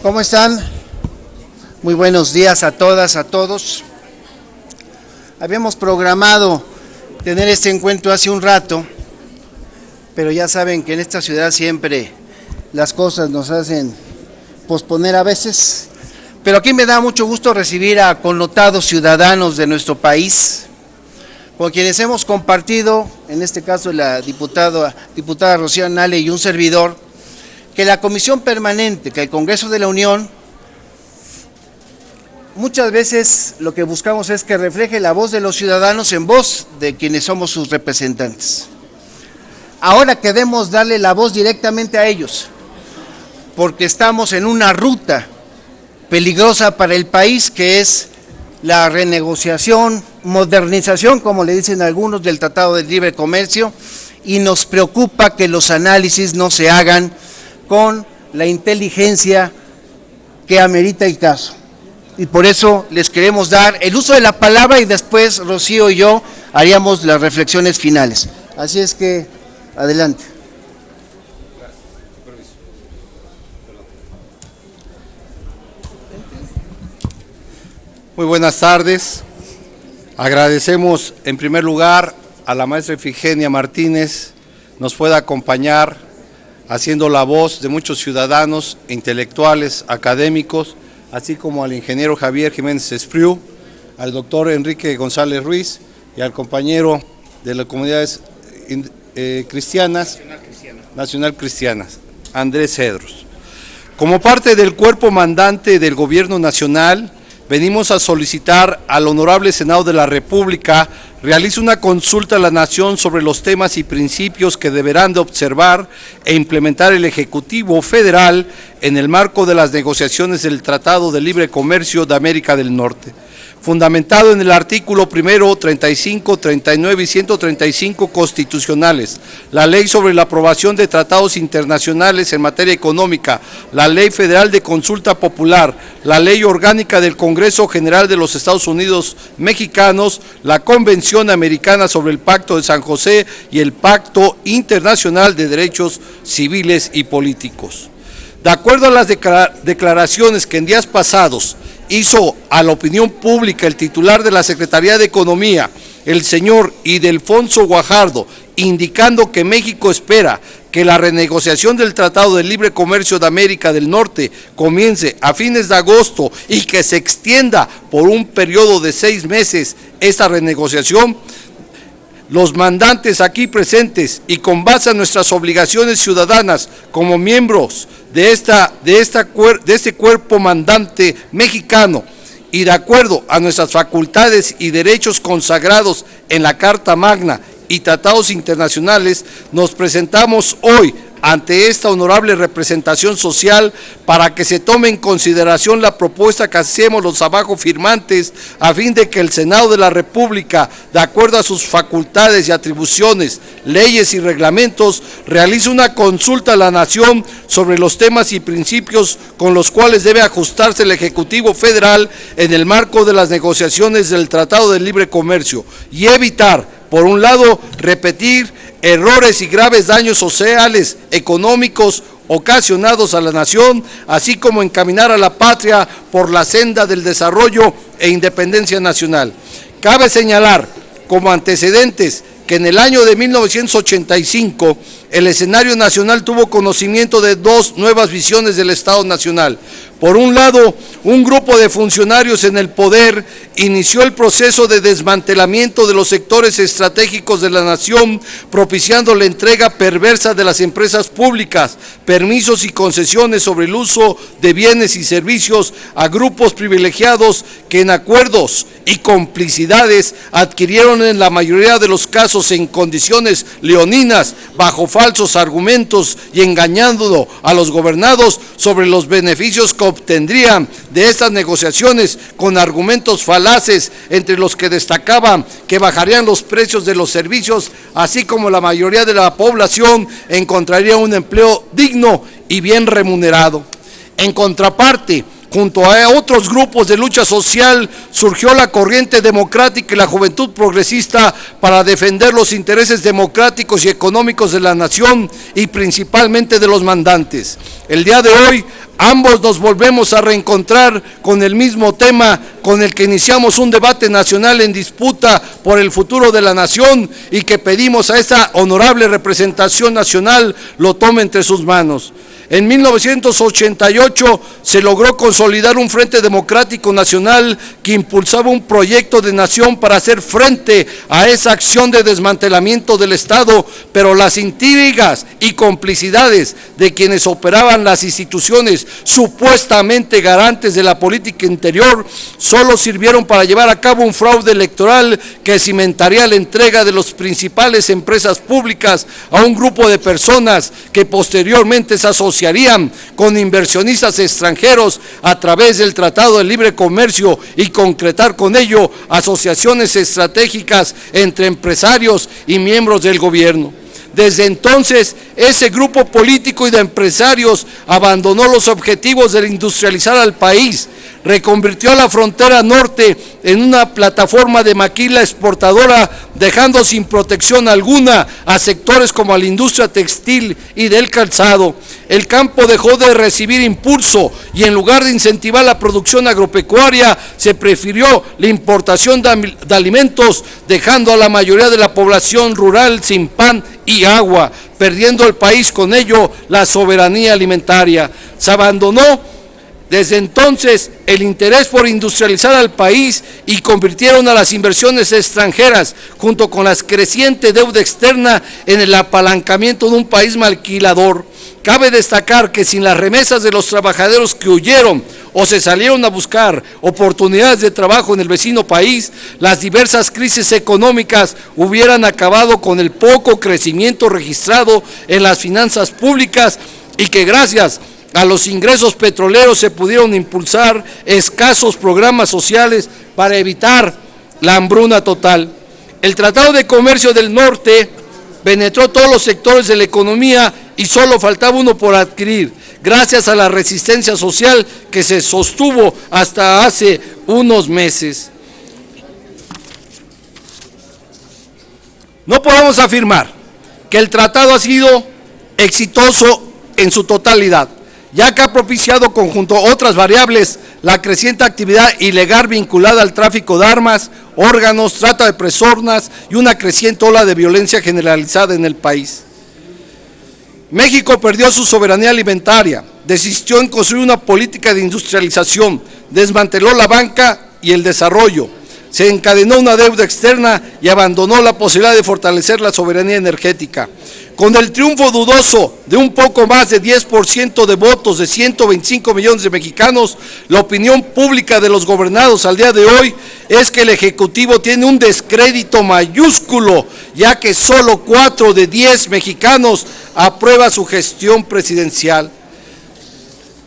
¿Cómo están? Muy buenos días a todas, a todos. Habíamos programado tener este encuentro hace un rato, pero ya saben que en esta ciudad siempre las cosas nos hacen posponer a veces. Pero aquí me da mucho gusto recibir a connotados ciudadanos de nuestro país, con quienes hemos compartido, en este caso la diputada Rocío Nale y un servidor, que la Comisión Permanente, que el Congreso de la Unión, muchas veces lo que buscamos es que refleje la voz de los ciudadanos en voz de quienes somos sus representantes. Ahora queremos darle la voz directamente a ellos, porque estamos en una ruta peligrosa para el país, que es la renegociación, modernización, como le dicen algunos, del Tratado de Libre Comercio, y nos preocupa que los análisis no se hagan con la inteligencia que amerita el caso. Y por eso les queremos dar el uso de la palabra y después Rocío y yo haríamos las reflexiones finales. Así es que, adelante. Muy buenas tardes. Agradecemos en primer lugar a la maestra Ifigenia Martínez, nos pueda acompañar haciendo la voz de muchos ciudadanos, intelectuales, académicos, así como al ingeniero Javier Jiménez Espriu, al doctor Enrique González Ruiz y al compañero de las comunidades cristianas, Nacional Cristianas, Andrés Cedros. Como parte del cuerpo mandante del Gobierno Nacional, venimos a solicitar al Honorable Senado de la República realice una consulta a la Nación sobre los temas y principios que deberán de observar e implementar el Ejecutivo Federal en el marco de las negociaciones del Tratado de Libre Comercio de América del Norte, fundamentado en el artículo primero, 35, 39 y 135 constitucionales, la Ley sobre la aprobación de tratados internacionales en materia económica, la Ley Federal de Consulta Popular, la Ley Orgánica del Congreso General de los Estados Unidos Mexicanos, la Convención Americana sobre el Pacto de San José y el Pacto Internacional de Derechos Civiles y Políticos. De acuerdo a las declaraciones que en días pasados hizo a la opinión pública el titular de la Secretaría de Economía, el señor Ildefonso Guajardo, indicando que México espera que la renegociación del Tratado de Libre Comercio de América del Norte comience a fines de agosto y que se extienda por un periodo de 6 meses esta renegociación, los mandantes aquí presentes y con base a nuestras obligaciones ciudadanas como miembros de este cuerpo mandante mexicano y de acuerdo a nuestras facultades y derechos consagrados en la Carta Magna y tratados internacionales, nos presentamos hoy ante esta honorable representación social para que se tome en consideración la propuesta que hacemos los abajo firmantes a fin de que el Senado de la República, de acuerdo a sus facultades y atribuciones, leyes y reglamentos, realice una consulta a la Nación sobre los temas y principios con los cuales debe ajustarse el Ejecutivo Federal en el marco de las negociaciones del Tratado de Libre Comercio y evitar, por un lado, repetir errores y graves daños sociales, económicos ocasionados a la nación, así como encaminar a la patria por la senda del desarrollo e independencia nacional. Cabe señalar como antecedentes que en el año de 1985 el escenario nacional tuvo conocimiento de 2 nuevas visiones del Estado Nacional. Por un lado, un grupo de funcionarios en el poder inició el proceso de desmantelamiento de los sectores estratégicos de la nación, propiciando la entrega perversa de las empresas públicas, permisos y concesiones sobre el uso de bienes y servicios a grupos privilegiados que en acuerdos y complicidades adquirieron en la mayoría de los casos en condiciones leoninas, bajo falsos argumentos y engañando a los gobernados sobre los beneficios que obtendrían de estas negociaciones con argumentos falaces, entre los que destacaban que bajarían los precios de los servicios, así como la mayoría de la población encontraría un empleo digno y bien remunerado. En contraparte, junto a otros grupos de lucha social, surgió la corriente democrática y la juventud progresista para defender los intereses democráticos y económicos de la nación y principalmente de los mandantes. El día de hoy Ambos nos volvemos a reencontrar con el mismo tema con el que iniciamos un debate nacional en disputa por el futuro de la nación y que pedimos a esa honorable representación nacional lo tome entre sus manos. En 1988 se logró consolidar un Frente Democrático Nacional que impulsaba un proyecto de nación para hacer frente a esa acción de desmantelamiento del Estado, pero las intrigas y complicidades de quienes operaban las instituciones supuestamente garantes de la política interior solo sirvieron para llevar a cabo un fraude electoral que cimentaría la entrega de las principales empresas públicas a un grupo de personas que posteriormente se asociarían con inversionistas extranjeros a través del Tratado de Libre Comercio y concretar con ello asociaciones estratégicas entre empresarios y miembros del gobierno. Desde entonces, ese grupo político y de empresarios abandonó los objetivos de industrializar al país, reconvirtió a la frontera norte en una plataforma de maquila exportadora, dejando sin protección alguna a sectores como la industria textil y del calzado. El campo dejó de recibir impulso y en lugar de incentivar la producción agropecuaria, se prefirió la importación de alimentos, dejando a la mayoría de la población rural sin pan y agua, perdiendo el país con ello la soberanía alimentaria. Se abandonó desde entonces el interés por industrializar al país y convirtieron a las inversiones extranjeras, junto con la creciente deuda externa, en el apalancamiento de un país maquilador. Cabe destacar que sin las remesas de los trabajadores que huyeron o se salieron a buscar oportunidades de trabajo en el vecino país, las diversas crisis económicas hubieran acabado con el poco crecimiento registrado en las finanzas públicas y que gracias a los ingresos petroleros se pudieron impulsar escasos programas sociales para evitar la hambruna total. El Tratado de Comercio del Norte penetró todos los sectores de la economía y solo faltaba uno por adquirir, gracias a la resistencia social que se sostuvo hasta hace unos meses. No podemos afirmar que el tratado ha sido exitoso en su totalidad, ya que ha propiciado conjunto otras variables, la creciente actividad ilegal vinculada al tráfico de armas, órganos, trata de personas y una creciente ola de violencia generalizada en el país. México perdió su soberanía alimentaria, desistió en construir una política de industrialización, desmanteló la banca y el desarrollo, se encadenó una deuda externa y abandonó la posibilidad de fortalecer la soberanía energética. Con el triunfo dudoso de un poco más de 10% de votos de 125 millones de mexicanos, la opinión pública de los gobernados al día de hoy es que el Ejecutivo tiene un descrédito mayúsculo, ya que solo 4 de 10 mexicanos aprueba su gestión presidencial.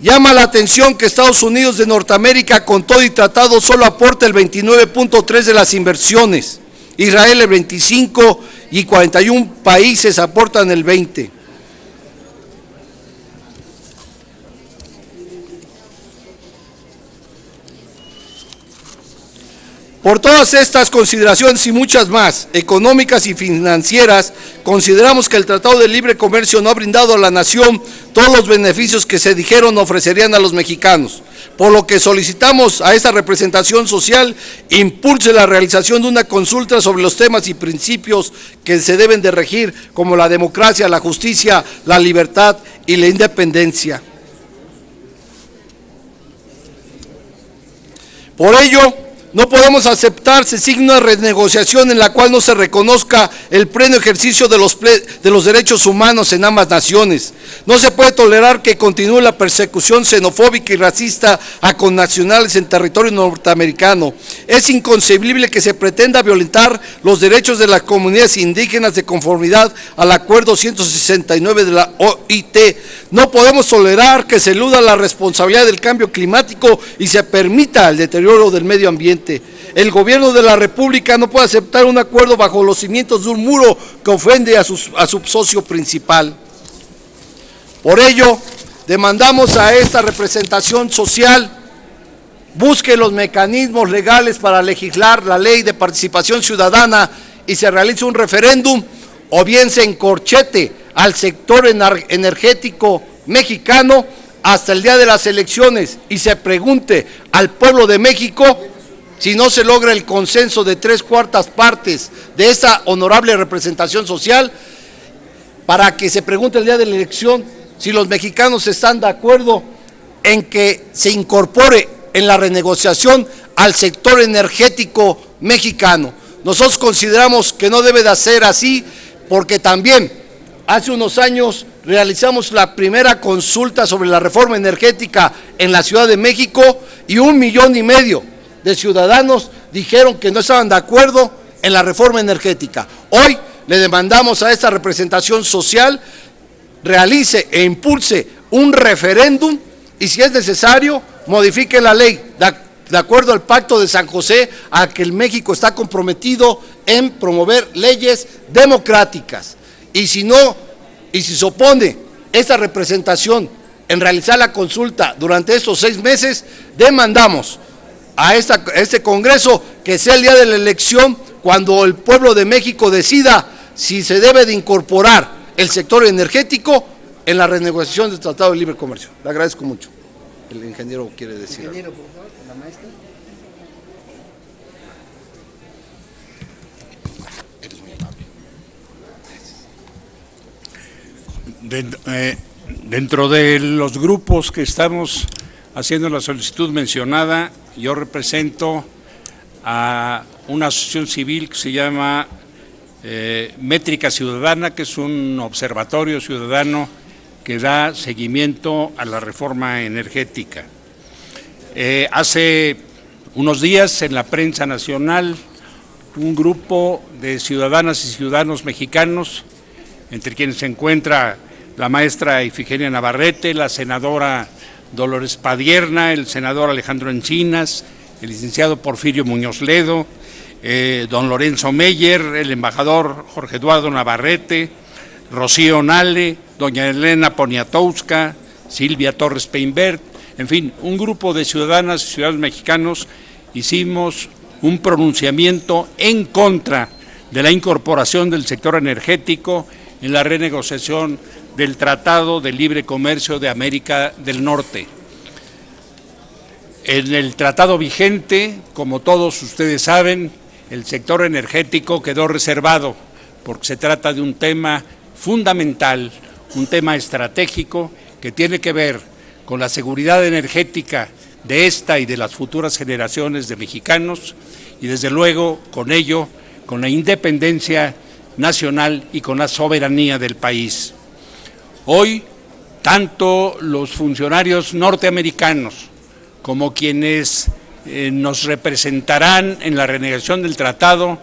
Llama la atención que Estados Unidos de Norteamérica, con todo y tratado, solo aporta el 29.3% de las inversiones. Israel el 25% y 41 países aportan el 20%. Por todas estas consideraciones y muchas más, económicas y financieras, consideramos que el Tratado de Libre Comercio no ha brindado a la nación todos los beneficios que se dijeron ofrecerían a los mexicanos, por lo que solicitamos a esta representación social impulse la realización de una consulta sobre los temas y principios que se deben de regir, como la democracia, la justicia, la libertad y la independencia. Por ello, no podemos aceptar se signe una renegociación en la cual no se reconozca el pleno ejercicio de los derechos humanos en ambas naciones. No se puede tolerar que continúe la persecución xenofóbica y racista a connacionales en territorio norteamericano. Es inconcebible que se pretenda violentar los derechos de las comunidades indígenas de conformidad al Acuerdo 169 de la OIT. No podemos tolerar que se eluda la responsabilidad del cambio climático y se permita el deterioro del medio ambiente. El gobierno de la República no puede aceptar un acuerdo bajo los cimientos de un muro que ofende a su socio principal. Por ello, demandamos a esta representación social busque los mecanismos legales para legislar la ley de participación ciudadana y se realice un referéndum, o bien se encorchete al sector energético mexicano hasta el día de las elecciones y se pregunte al pueblo de México si no se logra el consenso de 3/4 partes de esa honorable representación social, para que se pregunte el día de la elección si los mexicanos están de acuerdo en que se incorpore en la renegociación al sector energético mexicano. Nosotros consideramos que no debe de ser así, porque también hace unos años realizamos la primera consulta sobre la reforma energética en la Ciudad de México y 1,5 millones de ciudadanos dijeron que no estaban de acuerdo en la reforma energética. Hoy le demandamos a esta representación social realice e impulse un referéndum y, si es necesario, modifique la ley de acuerdo al Pacto de San José, a que el México está comprometido en promover leyes democráticas. Y si se opone esta representación en realizar la consulta durante estos 6 meses, demandamos a este Congreso que sea el día de la elección cuando el pueblo de México decida si se debe de incorporar el sector energético en la renegociación del Tratado de Libre Comercio. Le agradezco mucho. El ingeniero quiere decir. Ingeniero, por favor, la maestra. Dentro de los grupos que estamos haciendo la solicitud mencionada, yo represento a una asociación civil que se llama Métrica Ciudadana, que es un observatorio ciudadano que da seguimiento a la reforma energética. Hace unos días en la prensa nacional, un grupo de ciudadanas y ciudadanos mexicanos, entre quienes se encuentra la maestra Ifigenia Navarrete, la senadora Dolores Padierna, el senador Alejandro Encinas, el licenciado Porfirio Muñoz Ledo, don Lorenzo Meyer, el embajador Jorge Eduardo Navarrete, Rocío Nale, doña Elena Poniatowska, Silvia Torres Peinbert, en fin, un grupo de ciudadanas y ciudadanos mexicanos hicimos un pronunciamiento en contra de la incorporación del sector energético en la renegociación del Tratado de Libre Comercio de América del Norte. En el tratado vigente, como todos ustedes saben, el sector energético quedó reservado porque se trata de un tema fundamental, un tema estratégico que tiene que ver con la seguridad energética de esta y de las futuras generaciones de mexicanos y desde luego con ello, con la independencia nacional y con la soberanía del país. Hoy, tanto los funcionarios norteamericanos como quienes nos representarán en la renegociación del tratado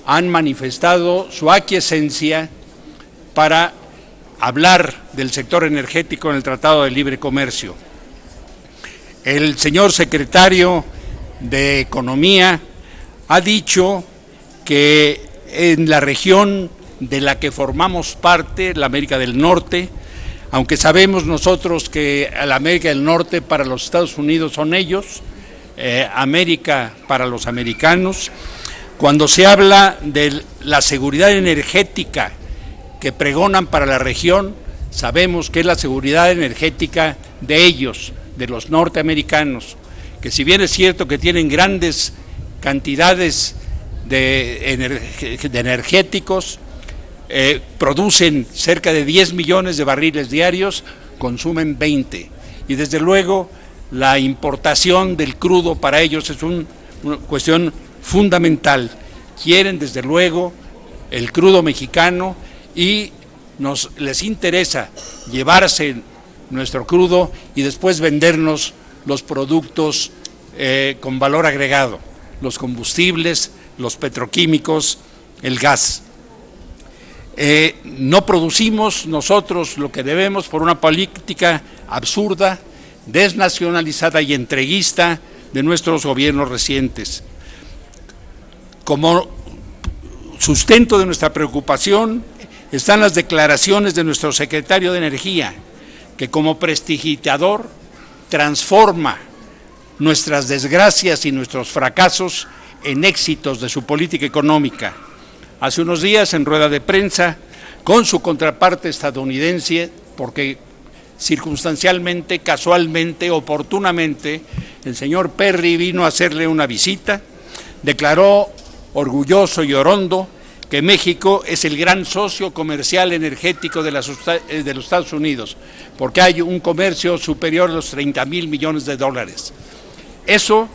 han manifestado su aquiescencia para hablar del sector energético en el Tratado de Libre Comercio. El señor secretario de Economía ha dicho que en la región de la que formamos parte, la América del Norte, aunque sabemos nosotros que la América del Norte para los Estados Unidos son ellos, América para los americanos, cuando se habla de la seguridad energética que pregonan para la región, sabemos que es la seguridad energética de ellos, de los norteamericanos, que si bien es cierto que tienen grandes cantidades de energéticos, producen cerca de 10 millones de barriles diarios, consumen 20. Y desde luego la importación del crudo para ellos es una cuestión fundamental. Quieren desde luego el crudo mexicano y les interesa llevarse nuestro crudo y después vendernos los productos con valor agregado, los combustibles, los petroquímicos, el gas. No producimos nosotros lo que debemos por una política absurda, desnacionalizada y entreguista de nuestros gobiernos recientes. Como sustento de nuestra preocupación están las declaraciones de nuestro secretario de Energía, que como prestigiador transforma nuestras desgracias y nuestros fracasos en éxitos de su política económica. Hace unos días en rueda de prensa con su contraparte estadounidense, porque circunstancialmente, casualmente, oportunamente, el señor Perry vino a hacerle una visita, declaró orgulloso y orondo que México es el gran socio comercial energético de los Estados Unidos, porque hay un comercio superior a los 30,000 millones de dólares. Eso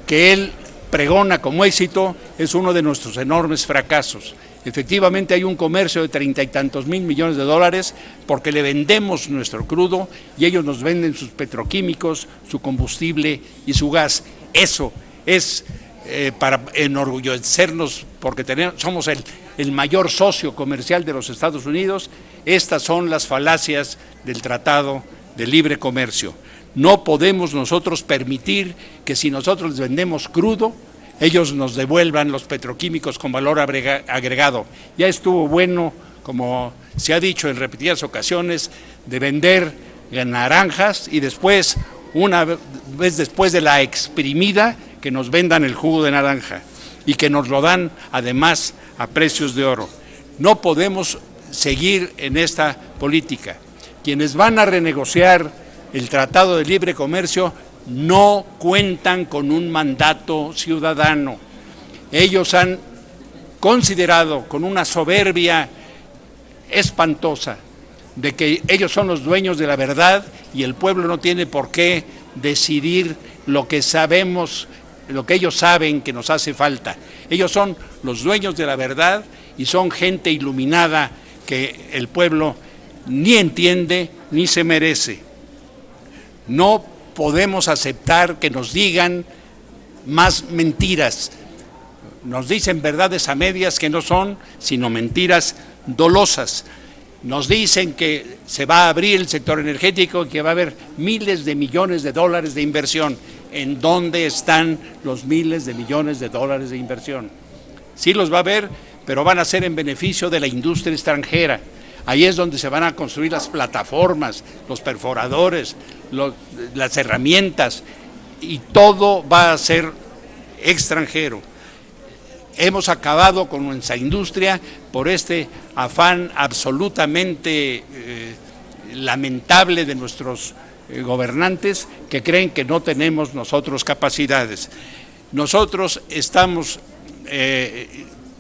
que él pregona como éxito es uno de nuestros enormes fracasos. Efectivamente hay un comercio de 30 y tantos mil millones de dólares porque le vendemos nuestro crudo y ellos nos venden sus petroquímicos, su combustible y su gas. Eso es para enorgullecernos porque somos el mayor socio comercial de los Estados Unidos. Estas son las falacias del Tratado de Libre Comercio. No podemos nosotros permitir que si nosotros les vendemos crudo, ellos nos devuelvan los petroquímicos con valor agregado. Ya estuvo bueno, como se ha dicho en repetidas ocasiones, de vender naranjas y después, una vez después de la exprimida, que nos vendan el jugo de naranja y que nos lo dan además a precios de oro. No podemos seguir en esta política. Quienes van a renegociar el Tratado de Libre Comercio no cuentan con un mandato ciudadano. Ellos han considerado con una soberbia espantosa de que ellos son los dueños de la verdad y el pueblo no tiene por qué decidir lo que sabemos, lo que ellos saben que nos hace falta. Ellos son los dueños de la verdad y son gente iluminada que el pueblo ni entiende ni se merece. No podemos aceptar que nos digan más mentiras. Nos dicen verdades a medias que no son sino mentiras dolosas. Nos dicen que se va a abrir el sector energético y que va a haber miles de millones de dólares de inversión. ¿En dónde están los miles de millones de dólares de inversión? Sí los va a haber, pero van a ser en beneficio de la industria extranjera. Ahí es donde se van a construir las plataformas, los perforadores, las herramientas, y todo va a ser extranjero. Hemos acabado con nuestra industria por este afán absolutamente lamentable de nuestros gobernantes que creen que no tenemos nosotros capacidades. Nosotros estamos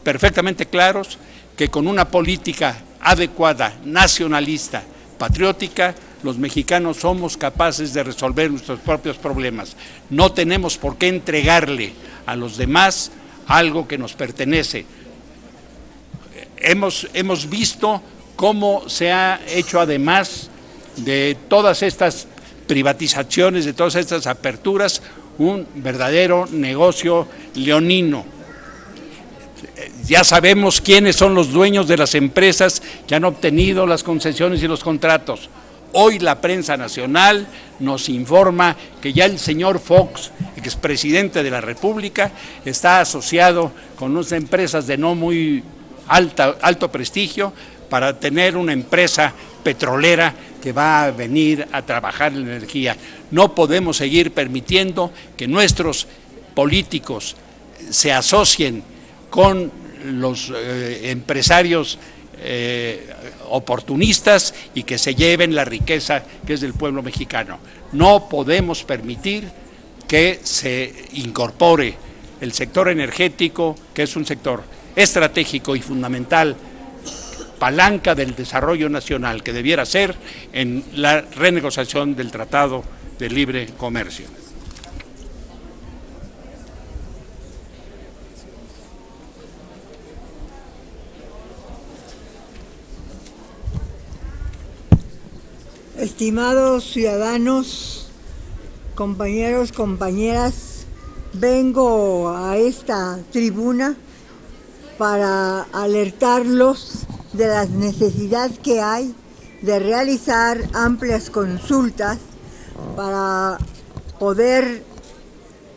perfectamente claros que con una política adecuada, nacionalista, patriótica, los mexicanos somos capaces de resolver nuestros propios problemas. No tenemos por qué entregarle a los demás algo que nos pertenece. Hemos visto cómo se ha hecho, además de todas estas privatizaciones, de todas estas aperturas, un verdadero negocio leonino. Ya sabemos quiénes son los dueños de las empresas que han obtenido las concesiones y los contratos. Hoy la prensa nacional nos informa que ya el señor Fox, expresidente de la República, está asociado con unas empresas de no muy alto prestigio para tener una empresa petrolera que va a venir a trabajar en la energía. No podemos seguir permitiendo que nuestros políticos se asocien con los empresarios oportunistas y que se lleven la riqueza que es del pueblo mexicano. No podemos permitir que se incorpore el sector energético, que es un sector estratégico y fundamental, palanca del desarrollo nacional, que debiera ser en la renegociación del Tratado de Libre Comercio. Estimados ciudadanos, compañeros, compañeras, vengo a esta tribuna para alertarlos de las necesidades que hay de realizar amplias consultas para poder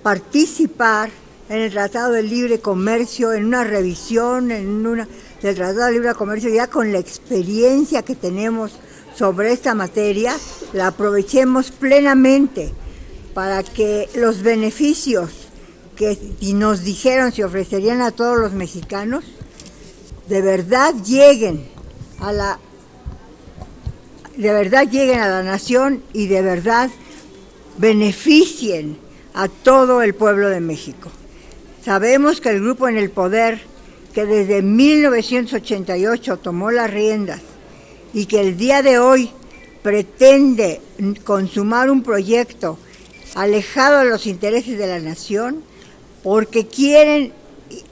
participar en el Tratado de Libre Comercio, en una revisión del Tratado de Libre Comercio, ya con la experiencia que tenemos sobre esta materia, la aprovechemos plenamente para que los beneficios que nos dijeron se ofrecerían a todos los mexicanos, de verdad lleguen a de verdad lleguen a la nación y de verdad beneficien a todo el pueblo de México. Sabemos que el grupo en el poder, que desde 1988 tomó las riendas y que el día de hoy pretende consumar un proyecto alejado de los intereses de la nación, porque quieren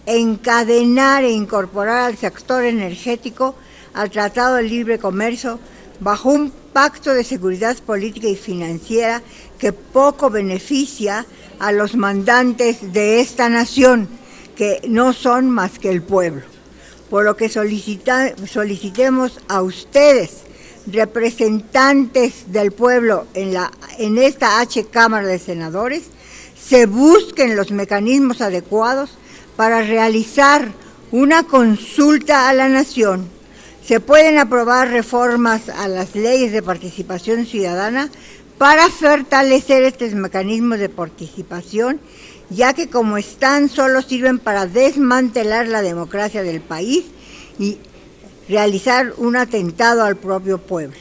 encadenar e incorporar al sector energético al Tratado de Libre Comercio bajo un pacto de seguridad política y financiera que poco beneficia a los mandantes de esta nación, que no son más que el pueblo. Por lo que solicitemos a ustedes, representantes del pueblo en esta Cámara de Senadores, se busquen los mecanismos adecuados para realizar una consulta a la nación. Se pueden aprobar reformas a las leyes de participación ciudadana para fortalecer estos mecanismos de participación, ya que como están solo sirven para desmantelar la democracia del país y realizar un atentado al propio pueblo.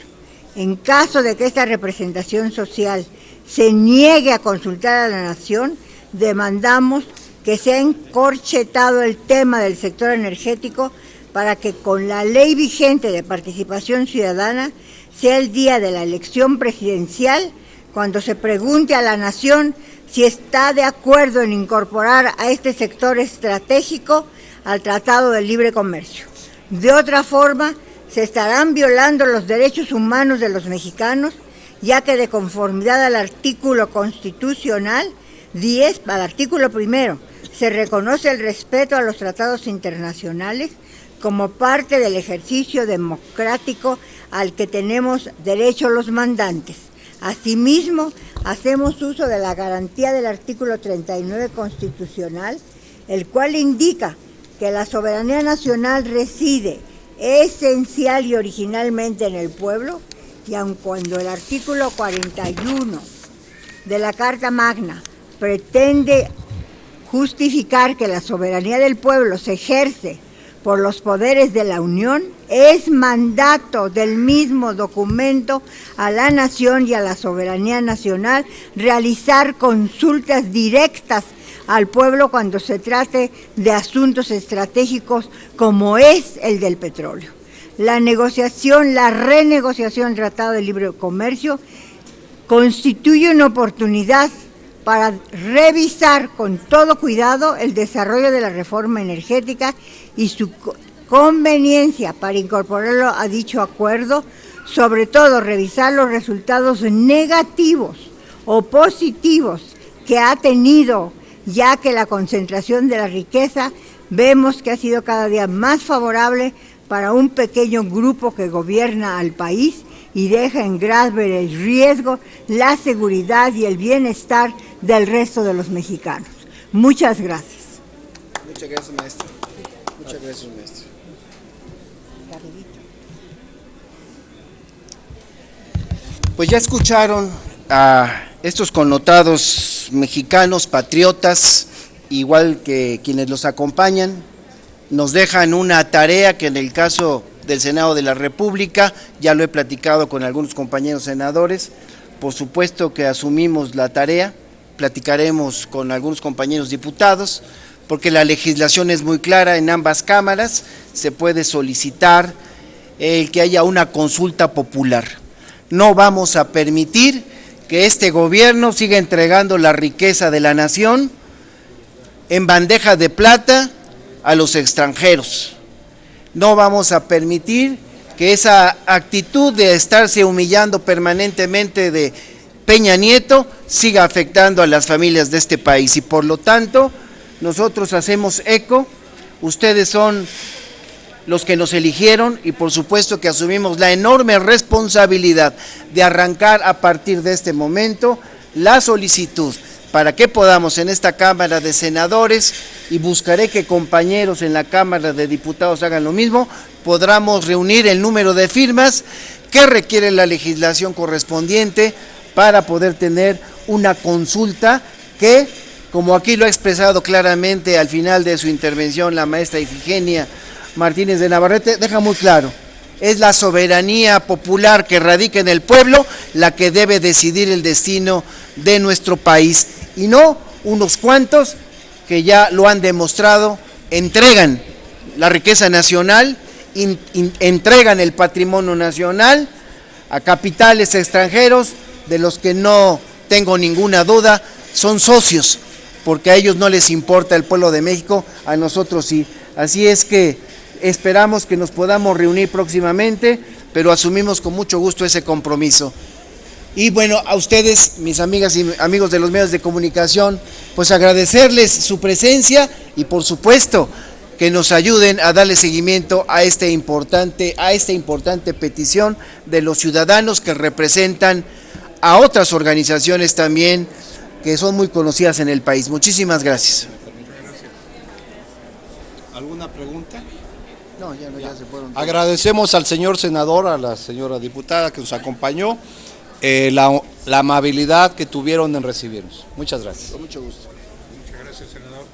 En caso de que esta representación social se niegue a consultar a la nación, demandamos que sea encorchetado el tema del sector energético para que con la ley vigente de participación ciudadana sea el día de la elección presidencial cuando se pregunte a la nación si está de acuerdo en incorporar a este sector estratégico al Tratado de Libre Comercio. De otra forma, se estarán violando los derechos humanos de los mexicanos, ya que de conformidad al artículo constitucional 10, al artículo 1, se reconoce el respeto a los tratados internacionales como parte del ejercicio democrático al que tenemos derecho los mandantes. Asimismo, hacemos uso de la garantía del artículo 39 constitucional, el cual indica que la soberanía nacional reside esencial y originalmente en el pueblo, y aun cuando el artículo 41 de la Carta Magna pretende justificar que la soberanía del pueblo se ejerce por los poderes de la Unión, es mandato del mismo documento a la nación y a la soberanía nacional realizar consultas directas al pueblo cuando se trate de asuntos estratégicos como es el del petróleo. La renegociación del Tratado de Libre Comercio constituye una oportunidad para revisar con todo cuidado el desarrollo de la reforma energética y su conveniencia para incorporarlo a dicho acuerdo, sobre todo revisar los resultados negativos o positivos que ha tenido, ya que la concentración de la riqueza vemos que ha sido cada día más favorable para un pequeño grupo que gobierna al país y deja en grave riesgo la seguridad y el bienestar del resto de los mexicanos. Muchas gracias. Muchas gracias, maestro. Muchas gracias, maestro. Pues ya escucharon a estos connotados mexicanos, patriotas, igual que quienes los acompañan. Nos dejan una tarea que en el caso del Senado de la República, ya lo he platicado con algunos compañeros senadores, por supuesto que asumimos la tarea, platicaremos con algunos compañeros diputados, porque la legislación es muy clara en ambas cámaras, se puede solicitar que haya una consulta popular. No vamos a permitir que este gobierno siga entregando la riqueza de la nación en bandeja de plata a los extranjeros. No vamos a permitir que esa actitud de estarse humillando permanentemente de Peña Nieto siga afectando a las familias de este país, y por lo tanto nosotros hacemos eco. Ustedes son los que nos eligieron y por supuesto que asumimos la enorme responsabilidad de arrancar a partir de este momento la solicitud para que podamos en esta Cámara de Senadores, y buscaré que compañeros en la Cámara de Diputados hagan lo mismo, podamos reunir el número de firmas que requiere la legislación correspondiente para poder tener una consulta que, como aquí lo ha expresado claramente al final de su intervención la maestra Ifigenia Martínez de Navarrete, deja muy claro, es la soberanía popular que radica en el pueblo la que debe decidir el destino de nuestro país, y no unos cuantos que ya lo han demostrado, entregan la riqueza nacional, entregan el patrimonio nacional a capitales extranjeros, de los que no tengo ninguna duda son socios, porque a ellos no les importa el pueblo de México, a nosotros sí. Así es que esperamos que nos podamos reunir próximamente, pero asumimos con mucho gusto ese compromiso. Y bueno, a ustedes, mis amigas y amigos de los medios de comunicación, pues agradecerles su presencia y por supuesto que nos ayuden a darle seguimiento a esta importante petición de los ciudadanos que representan a otras organizaciones también que son muy conocidas en el país. Muchísimas gracias. ¿Alguna pregunta? No, ya se fueron. Agradecemos al señor senador, a la señora diputada que nos acompañó, la amabilidad que tuvieron en recibirnos. Muchas gracias. Con mucho gusto. Muchas gracias, senador.